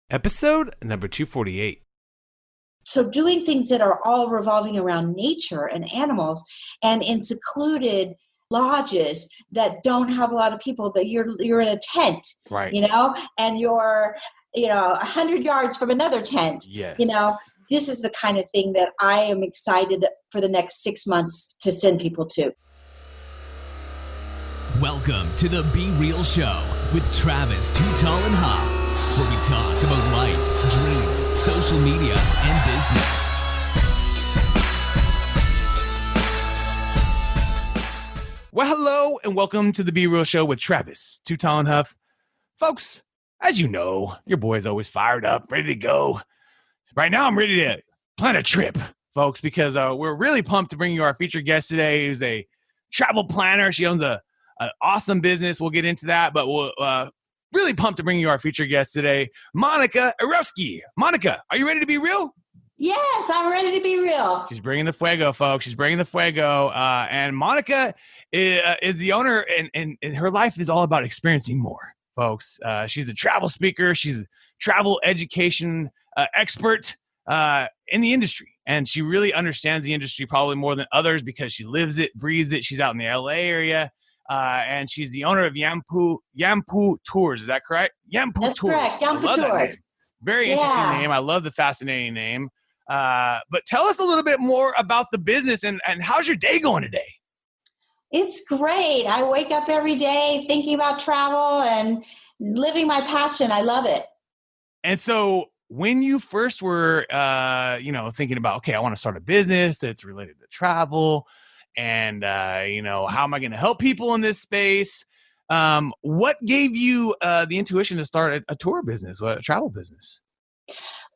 Episode number 248. So doing things that are all revolving around nature and animals and in secluded lodges that don't have a lot of people, that you're in a tent, Right. And you're, 100 yards from another tent. Yes. This is the kind of thing that I am excited for the next 6 months to send people to. Welcome to the Be Real Show with Travis Too Tall and Huff, where we talk about life, dreams, social media, and business. Well, hello, and welcome to the Be Real Show with Travis Too Tall and Huff. Folks, as you know, your boy's always fired up, ready to go. Right now, I'm ready to plan a trip, folks, because we're really pumped to bring you our featured guest today, who's a travel planner. She owns an awesome business. We'll get into that, but we'll really pumped to bring you our featured guest today, Monica Irauzqui. Monica, are you ready to be real? Yes, I'm ready to be real. She's bringing the fuego, folks. She's bringing the fuego. And Monica is the owner, and her life is all about experiencing more, folks. She's a travel speaker. She's a travel education expert in the industry. And she really understands the industry probably more than others because she lives it, breathes it. She's out in the LA area. And she's the owner of Yampu Tours. Is that correct? Yampu That's Tours. correct. Yampu Tours. Very interesting name. I love the fascinating name. But tell us a little bit more about the business and how's your day going today? It's great. I wake up every day thinking about travel and living my passion. I love it. And so when you first were, thinking about, okay, I want to start a business that's related to travel, and, how am I going to help people in this space? What gave you the intuition to start a tour business, a travel business?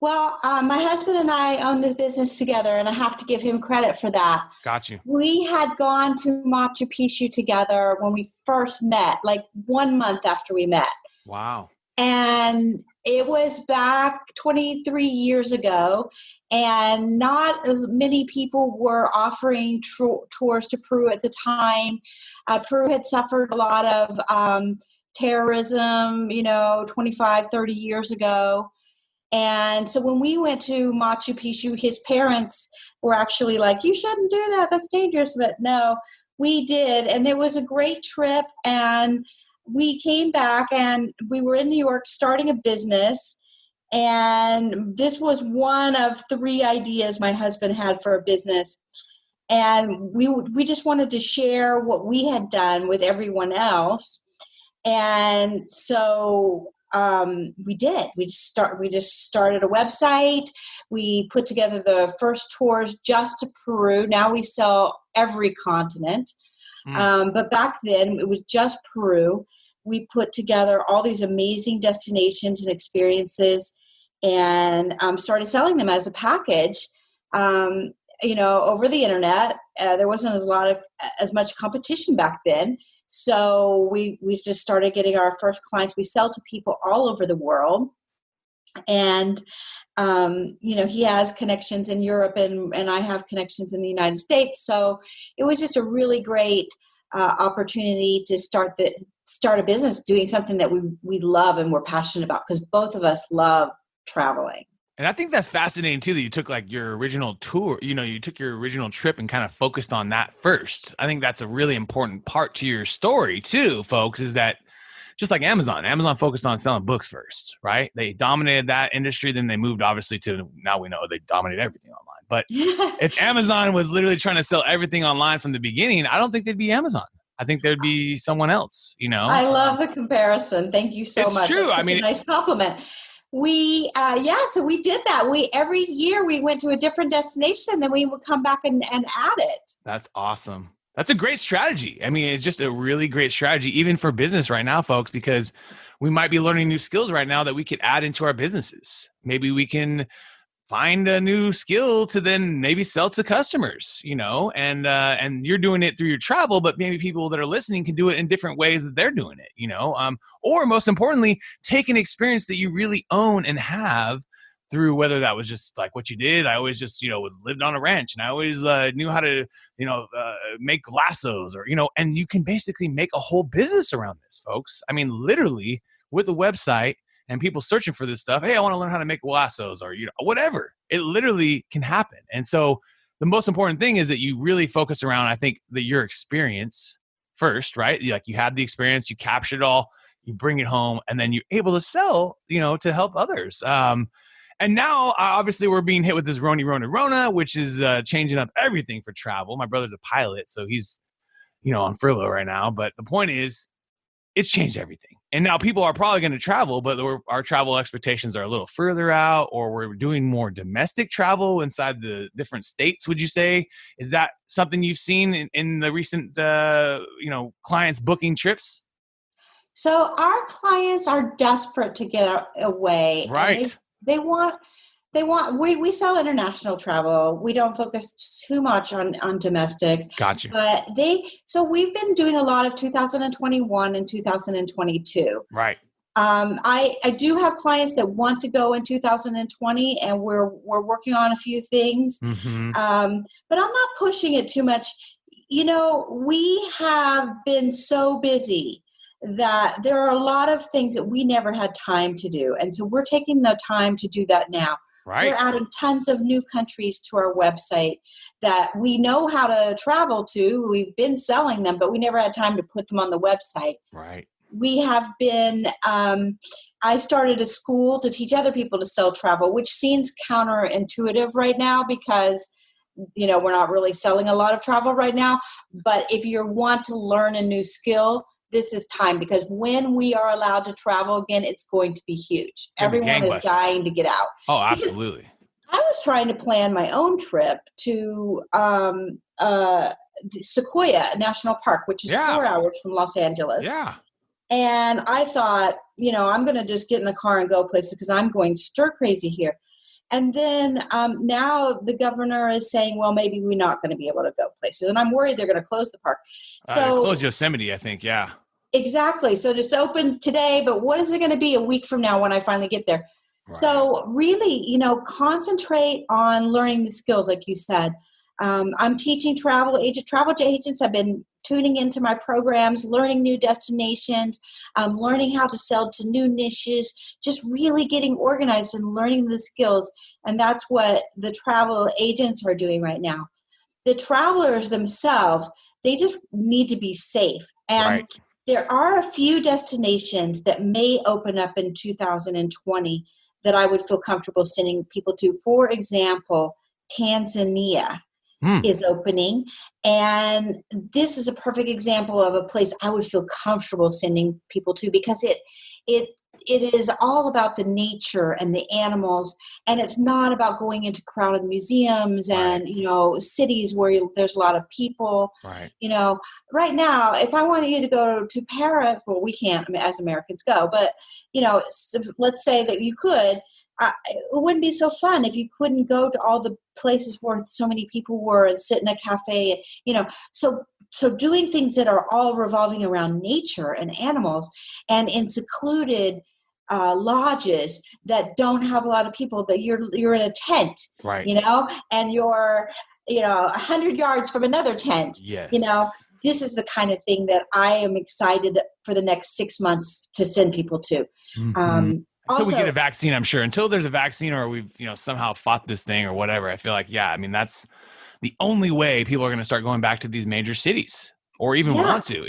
Well, my husband and I own the business together, and I have to give him credit for that. Got you. We had gone to Machu Picchu together when we first met, like 1 month after we met. Wow. And it was back 23 years ago, and not as many people were offering tours to Peru at the time. Peru had suffered a lot of terrorism, 25, 30 years ago. And so when we went to Machu Picchu, his parents were actually like, you shouldn't do that. That's dangerous. But no, we did. And it was a great trip. And we came back and we were in New York starting a business. And this was one of 3 ideas my husband had for a business. And we just wanted to share what we had done with everyone else. And so we did. We just started a website. We put together the first tours just to Peru. Now we sell every continent. But back then it was just Peru. We put together all these amazing destinations and experiences and started selling them as a package, over the internet. There wasn't as much competition back then. So we just started getting our first clients. We sell to people all over the world. And, he has connections in Europe and I have connections in the United States. So it was just a really great opportunity to start a business doing something that we love and we're passionate about, because both of us love traveling. And I think that's fascinating too, that you took like your original tour, you took your original trip and kind of focused on that first. I think that's a really important part to your story too, folks, is that just like Amazon focused on selling books first, right? They dominated that industry. Then they moved obviously to, now we know they dominate everything online. But if Amazon was literally trying to sell everything online from the beginning, I don't think they'd be Amazon. I think there'd be someone else, I love the comparison. Thank you so much. It's true. That's a nice compliment. So we did that. Every year we went to a different destination, then we would come back and add it. That's awesome. That's a great strategy. I mean, it's just a really great strategy, even for business right now, folks, because we might be learning new skills right now that we could add into our businesses. Maybe we can find a new skill to then maybe sell to customers, and you're doing it through your travel, but maybe people that are listening can do it in different ways that they're doing it, or most importantly, take an experience that you really own and have through, whether that was just like what you did. I always just, lived on a ranch, and I always knew how to, make lassos or, and you can basically make a whole business around this, folks. I mean, literally with a website and people searching for this stuff. Hey, I want to learn how to make lassos or, whatever. It literally can happen. And so the most important thing is that you really focus around, I think, that your experience first, right? Like you had the experience, you captured it all, you bring it home, and then you're able to sell, to help others. And now, obviously, we're being hit with this Rona, which is changing up everything for travel. My brother's a pilot, so he's, on furlough right now. But the point is, it's changed everything. And now people are probably going to travel, but our travel expectations are a little further out, or we're doing more domestic travel inside the different states, would you say? Is that something you've seen in the recent, clients booking trips? So our clients are desperate to get away. Right. And we sell international travel. We don't focus too much on domestic. Gotcha. But so we've been doing a lot of 2021 and 2022. Right. I do have clients that want to go in 2020, and we're working on a few things. Mm-hmm. But I'm not pushing it too much. We have been so busy that there are a lot of things that we never had time to do. And so we're taking the time to do that now. Right. We're adding tons of new countries to our website that we know how to travel to. We've been selling them, but we never had time to put them on the website. Right. We have been, I started a school to teach other people to sell travel, which seems counterintuitive right now because, we're not really selling a lot of travel right now. But if you want to learn a new skill, this is time, because when we are allowed to travel again, it's going to be huge. Everyone is dying to get out. Oh, absolutely. I was trying to plan my own trip to Sequoia National Park, which is 4 hours from Los Angeles. Yeah. And I thought, I'm going to just get in the car and go places because I'm going stir crazy here. And then now the governor is saying, well, maybe we're not going to be able to go places. And I'm worried they're going to close the park. So close Yosemite, I think. Yeah. Exactly. So it's open today, but what is it going to be a week from now when I finally get there? Right. So really, concentrate on learning the skills, like you said. I'm teaching travel agents. I've been tuning into my programs, learning new destinations, learning how to sell to new niches, just really getting organized and learning the skills. And that's what the travel agents are doing right now. The travelers themselves, they just need to be safe. And there are a few destinations that may open up in 2020 that I would feel comfortable sending people to. For example, Tanzania is opening. And this is a perfect example of a place I would feel comfortable sending people to, because it is all about the nature and the animals, and it's not about going into crowded museums and cities where there's a lot of people. Right. Right now, if I wanted you to go to Paris, well, we can't as Americans go, but let's say that you could. It wouldn't be so fun if you couldn't go to all the places where so many people were and sit in a cafe. So doing things that are all revolving around nature and animals, and in secluded lodges that don't have a lot of people, that you're in a tent, right? And you're 100 yards from another tent. Yes. This is the kind of thing that I am excited for the next 6 months to send people to. Mm-hmm. Until we get a vaccine, I'm sure. Until there's a vaccine, or we've somehow fought this thing or whatever, I feel like, that's the only way people are going to start going back to these major cities, or even want to.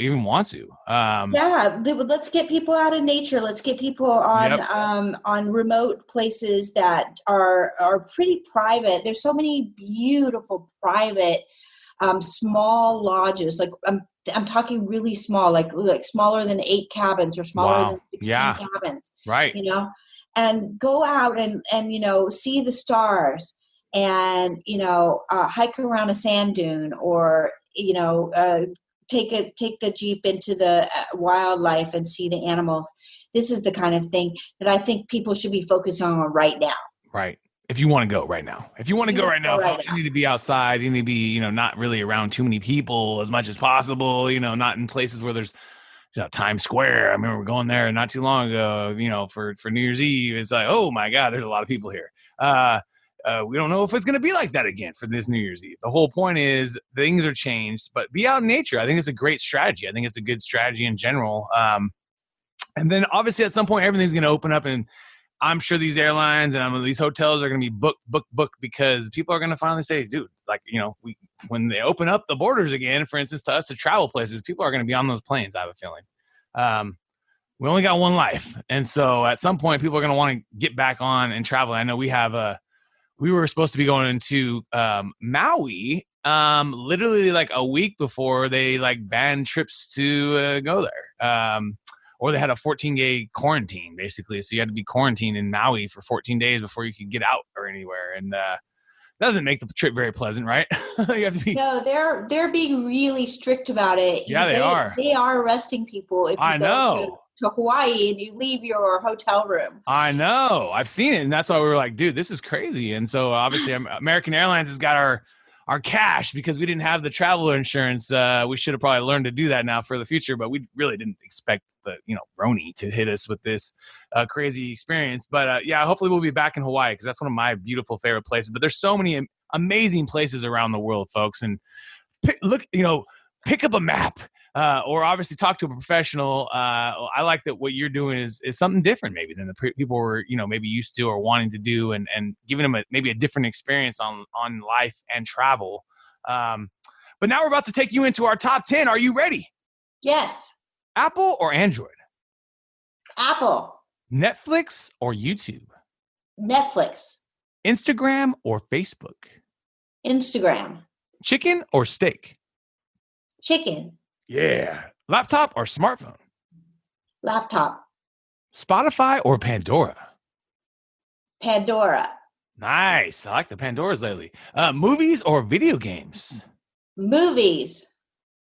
Let's get people out in nature. Let's get people on remote places that are pretty private. There's so many beautiful private small lodges. Like I'm talking really small, like smaller than 8 cabins or smaller than 16 cabins. Right. And go out and see the stars, and hike around a sand dune, or take the Jeep into the wildlife and see the animals. This is the kind of thing that I think people should be focused on right now. Right. If you want to go right now, you need to be outside. You need to be, not really around too many people as much as possible. Not in places where there's, Times Square. I remember going there not too long ago. For New Year's Eve, it's like, oh my God, there's a lot of people here. We don't know if it's going to be like that again for this New Year's Eve. The whole point is things are changed, but be out in nature. I think it's a great strategy. I think it's a good strategy in general. And then obviously at some point, everything's going to open up, and I'm sure these airlines and these hotels are going to be booked because people are going to finally say, dude, like, when they open up the borders again, for instance, to us to travel places, people are going to be on those planes. I have a feeling. We only got one life. And so at some point, people are going to want to get back on and travel. I know we were supposed to be going into Maui literally like a week before they like banned trips to go there. Or they had a 14-day quarantine, basically. So you had to be quarantined in Maui for 14 days before you could get out or anywhere. And doesn't make the trip very pleasant, right? You have to be. No, they're being really strict about it. Yeah, they are. They are arresting people if you go to Hawaii and you leave your hotel room. I know. I've seen it. And that's why we were like, dude, this is crazy. And so obviously American Airlines has got our cash because we didn't have the travel insurance. We should have probably learned to do that now for the future, but we really didn't expect the, Roni to hit us with this crazy experience. But yeah, hopefully we'll be back in Hawaii because that's one of my beautiful favorite places. But there's so many amazing places around the world, folks. And pick up a map or obviously talk to a professional. I like that what you're doing is something different maybe than the people were, maybe used to or wanting to do and giving them maybe a different experience on life and travel. But now we're about to take you into our top 10. Are you ready? Yes. Apple or Android? Apple. Netflix or YouTube? Netflix. Instagram or Facebook? Instagram. Chicken or steak? Chicken. Yeah. Laptop or smartphone? Laptop. Spotify or Pandora? Pandora. Nice. I like the Pandoras lately. Movies or video games? Movies.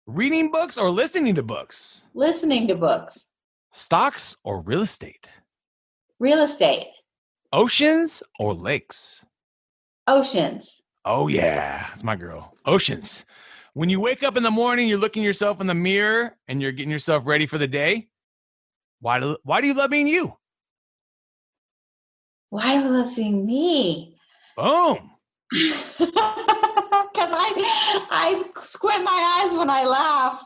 Reading books or listening to books? Listening to books. Stocks or real estate? Real estate. Oceans or lakes? Oceans. Oh, yeah. That's my girl. Oceans. When you wake up in the morning, you're looking yourself in the mirror and you're getting yourself ready for the day. Why do you love being you? Why do I love being me? Boom. Because I squint my eyes when I laugh.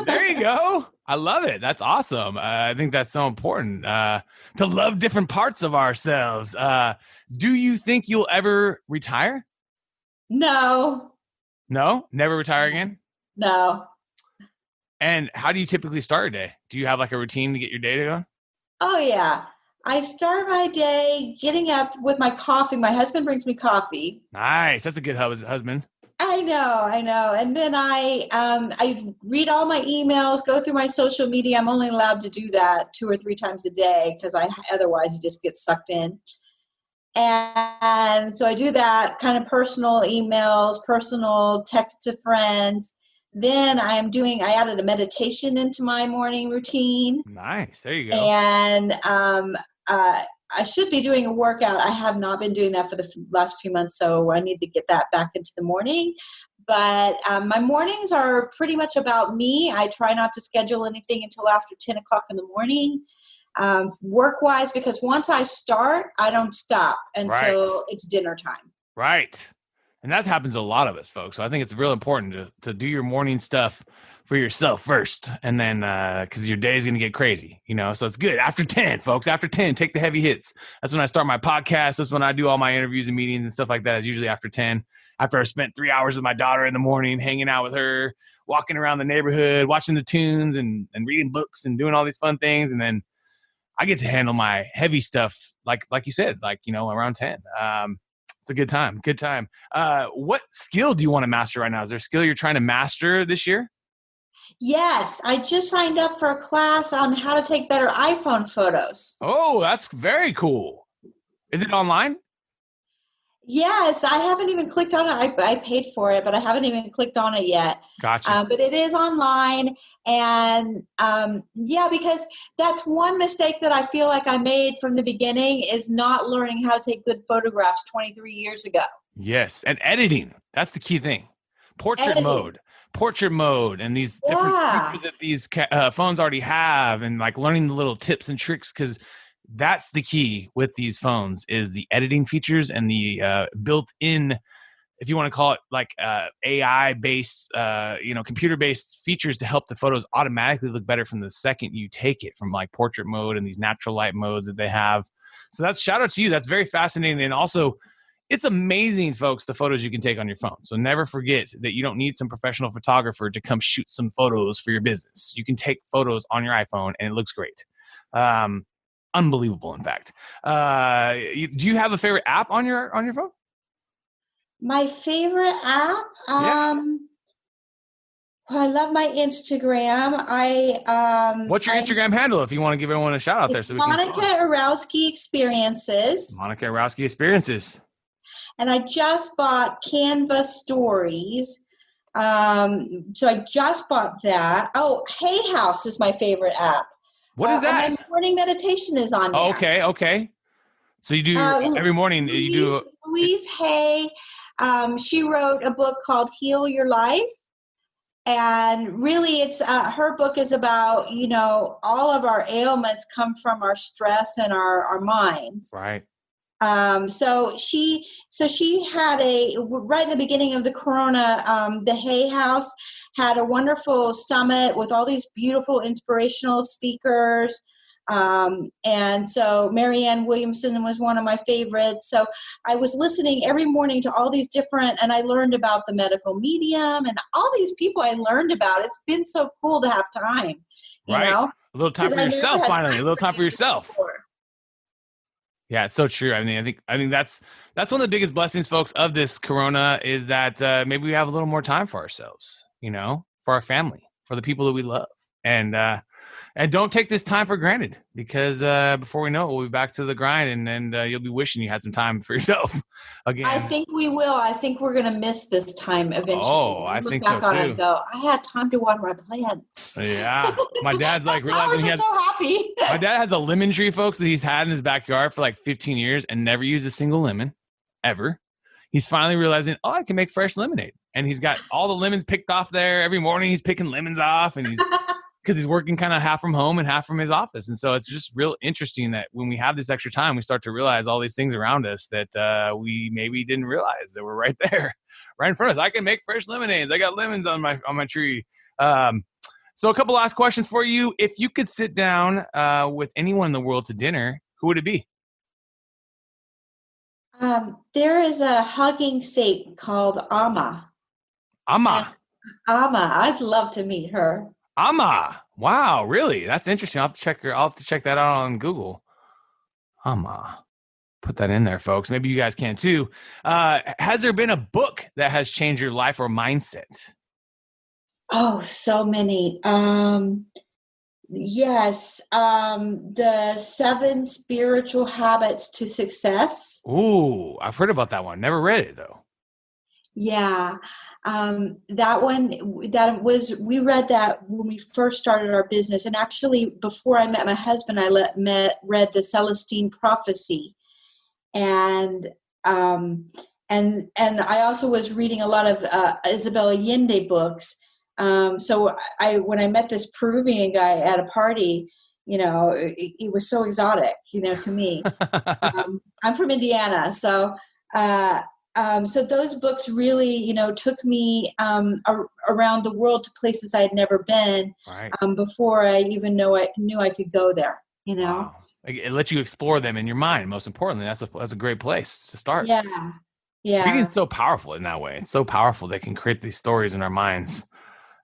There you go. I love it. That's awesome. I think that's so important to love different parts of ourselves. Do you think you'll ever retire? No. No? Never retire again? No. And how do you typically start a day? Do you have like a routine to get your day to go? Oh, yeah. I start my day getting up with my coffee. My husband brings me coffee. Nice. That's a good husband. I know. And then I read all my emails, go through my social media. I'm only allowed to do that 2 or 3 times a day because otherwise you just get sucked in. And so I do that, kind of personal emails, personal texts to friends. Then I added a meditation into my morning routine. Nice. There you go. And I should be doing a workout. I have not been doing that for the last few months, so I need to get that back into the morning. But my mornings are pretty much about me. I try not to schedule anything until after 10 o'clock in the morning. Work-wise, because once I start, I don't stop until it's dinner time. Right. And that happens to a lot of us, folks. So I think it's real important to do your morning stuff for yourself first. And then, because your day is going to get crazy, so it's good. After 10, folks, after 10, take the heavy hits. That's when I start my podcast. That's when I do all my interviews and meetings and stuff like that. It's usually after 10, after I've spent 3 hours with my daughter in the morning, hanging out with her, walking around the neighborhood, watching the tunes and reading books and doing all these fun things. And then I get to handle my heavy stuff, like you said, around 10. It's a good time. Good time. What skill do you want to master right now? Is there a skill you're trying to master this year? Yes. I just signed up for a class on how to take better iPhone photos. Oh, that's very cool. Is it online? Yes. I haven't even clicked on it. I paid for it, but I haven't even clicked on it yet. Gotcha. But it is online. And because that's one mistake that I feel like I made from the beginning is not learning how to take good photographs 23 years ago. Yes. And editing. That's the key thing. Portrait mode and these different features that these phones already have, and like learning the little tips and tricks, because that's the key with these phones is the editing features and the built-in if you want to call it like AI based, computer based features to help the photos automatically look better from the second you take it, from like portrait mode and these natural light modes that they have. So that's shout out to you. That's very fascinating. And also, it's amazing, folks, the photos you can take on your phone. So never forget that you don't need some professional photographer to come shoot some photos for your business. You can take photos on your iPhone and it looks great. Unbelievable, in fact. Do you have a favorite app on your phone? My favorite app? I love my Instagram. What's your Instagram handle if you want to give everyone a shout out there? So we Monica Irauzqui Experiences. Monica Irauzqui Experiences. And I just bought Canva Stories. So I just bought that. Oh, Hay House is my favorite app. What is that? My morning meditation is on there. Okay. So you do every morning. Louise Hay. She wrote a book called Heal Your Life. And really, it's her book is about, all of our ailments come from our stress and our minds. Right. So she had right in the beginning of the Corona, the Hay House had a wonderful summit with all these beautiful inspirational speakers. And so Marianne Williamson was one of my favorites. So I was listening every morning to all these different, and I learned about the medical medium and all these people I learned about. It's been so cool to have time, you know? A little time for yourself, finally. A little time for yourself. Yeah, it's so true. I think that's one of the biggest blessings, folks, of this Corona is that maybe we have a little more time for ourselves, for our family, for the people that we love. And don't take this time for granted, because before we know it, we'll be back to the grind, and you'll be wishing you had some time for yourself again. I think we will. I think we're going to miss this time eventually. Oh, I think so too. And go, I had time to water my plants. Yeah, my dad's like realizing he has. So happy. My dad has a lemon tree, folks, that he's had in his backyard for like 15 years and never used a single lemon ever. He's finally realizing, I can make fresh lemonade, and he's got all the lemons picked off there. Every morning he's picking lemons off, and because he's working kind of half from home and half from his office. And so it's just real interesting that when we have this extra time, we start to realize all these things around us that we maybe didn't realize that were right there, right in front of us. I can make fresh lemonades. I got lemons on my tree. So a couple last questions for you. If you could sit down with anyone in the world to dinner, who would it be? There is a hugging saint called Amma. Amma. I'd love to meet her. Amma. Wow, really? That's interesting. I'll have to check that out on Google. Amma. Put that in there, folks. Maybe you guys can too. Has there been a book that has changed your life or mindset? Oh, so many. Yes. The 7 Spiritual Habits to Success. Ooh, I've heard about that one. Never read it though. Yeah. That one, we read that when we first started our business. And actually, before I met my husband, I read the Celestine Prophecy. And I also was reading a lot of Isabel Allende books. So when I met this Peruvian guy at a party, he was so exotic, to me. I'm from Indiana. So those books really, took me around the world to places I had never been. Right. Before I even knew I could go there. Wow. It lets you explore them in your mind. Most importantly, that's a great place to start. Yeah. Reading's so powerful in that way. It's so powerful. They can create these stories in our minds.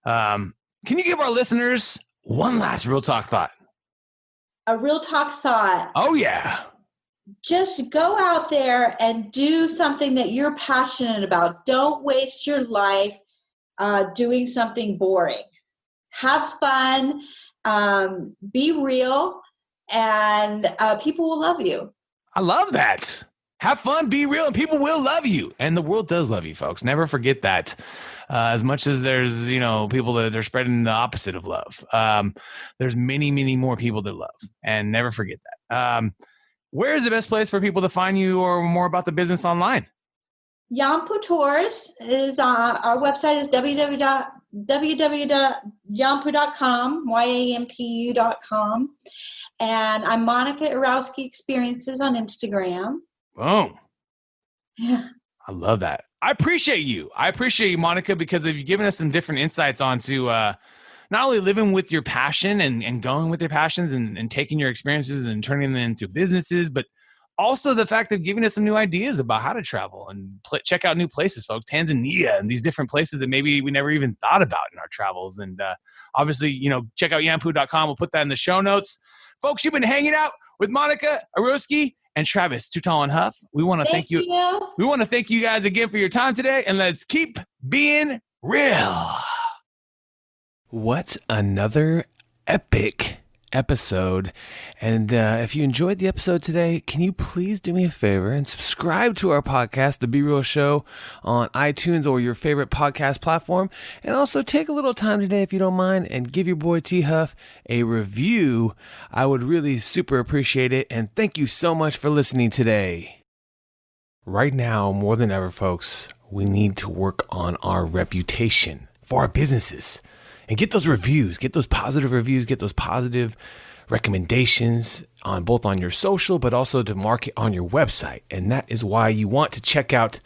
Can you give our listeners one last real talk thought? A real talk thought. Oh yeah. Just go out there and do something that you're passionate about. Don't waste your life doing something boring. Have fun, be real, and people will love you. I love that. Have fun, be real, and people will love you. And the world does love you, folks. Never forget that. As much as there's, people that are spreading the opposite of love, there's many, many more people that love. And never forget that. Where is the best place for people to find you or more about the business online? Yampu Tours is our website is www.yampu.com, YAMPU.com. And I'm Monica Irauzqui Experiences on Instagram. Boom. Yeah. I love that. I appreciate you. Monica, because you've given us some different insights onto not only living with your passion and going with your passions and taking your experiences and turning them into businesses, but also the fact of giving us some new ideas about how to travel and check out new places, folks. Tanzania and these different places that maybe we never even thought about in our travels. And obviously, check out yampu.com. We'll put that in the show notes. Folks, you've been hanging out with Monica Irauzqui and Travis Too Tall and Huff. We want to thank you. We want to thank you guys again for your time today, and let's keep being real. What another epic episode. And if you enjoyed the episode today, can you please do me a favor and subscribe to our podcast, The Be Real Show, on iTunes or your favorite podcast platform. And also take a little time today, if you don't mind, and give your boy T Huff a review. I would really super appreciate it. And thank you so much for listening today. Right now, more than ever, folks, we need to work on our reputation for our businesses. And get those reviews, get those positive reviews, get those positive recommendations on both on your social, but also to market on your website. And that is why you want to check out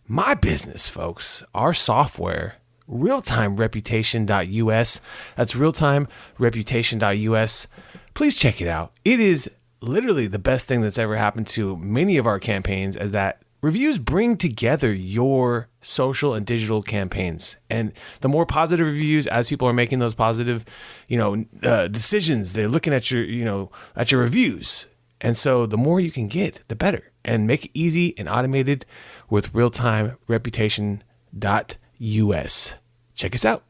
my business, folks, our software, realtimereputation.us. That's realtimereputation.us. Please check it out. It is literally the best thing that's ever happened to many of our campaigns, as that reviews bring together your social and digital campaigns. And the more positive reviews, as people are making those positive, decisions, they're looking at your, at your reviews. And so the more you can get, the better. And make it easy and automated with realtimereputation.us. Check us out.